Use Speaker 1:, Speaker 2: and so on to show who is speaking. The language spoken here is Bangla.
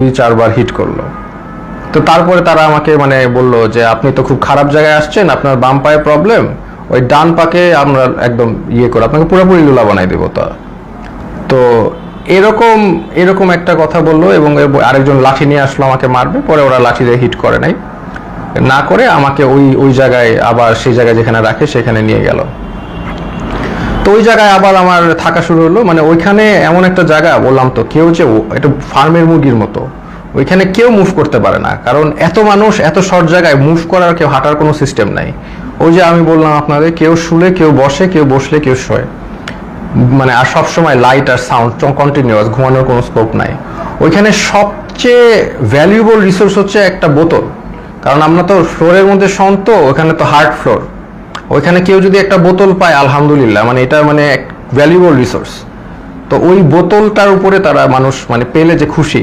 Speaker 1: 4বার হিট করলো। তো তারপরে তারা আমাকে মানে বলল যে আপনি তো খুব খারাপ জায়গায় আসছেন, আপনার বাম পায়ে প্রবলেম, ওই ডান পাকে আমরা একদম ইয়ে করে আপনাকে পুরোপুরি লুলা বানাই দেবো। তো এরকম এরকম একটা কথা বললো এবং আরেকজন লাঠি নিয়ে আসলো আমাকে মারবে, পরে ওরা লাঠি দিয়ে হিট করে নাই, না করে আমাকে ওই ওই জায়গায় আবার সেই জায়গায় যেখানে রাখে সেখানে নিয়ে গেল। তো ওই জায়গায় আবার আমার থাকা শুরু হলো। মানে ওইখানে এমন একটা জায়গা, বললাম তো, কেউ যে এটা ফার্মের মুরগির মতো, ওইখানে কেউ মুভ করতে পারে না, কারণ এত মানুষ এত শর্ট জায়গায় মুভ করার, কেউ হাঁটার কোনো সিস্টেম নাই। ওই যে আমি বললাম আপনাদের, কেউ শুলে, কেউ বসে, কেউ বসলে, কেউ শোয়, মানে আর সবসময় লাইট আর সাউন্ড কন্টিনিউয়াস, ঘুমানোর কোনো স্কোপ নাই। ওইখানে সবচেয়ে ভ্যালুয়েবল রিসোর্স হচ্ছে একটা বোতল, কারণ আমরা তো ফ্লোরের মধ্যে শোন, তো ওখানে তো হার্ড ফ্লোর, ওইখানে কেউ যদি একটা বোতল পায় আলহামদুলিল্লাহ, মানে এটা মানে ভ্যালুয়েবল রিসোর্স। তো ওই বোতলটার উপরে তারা মানুষ মানে পেলে যে খুশি।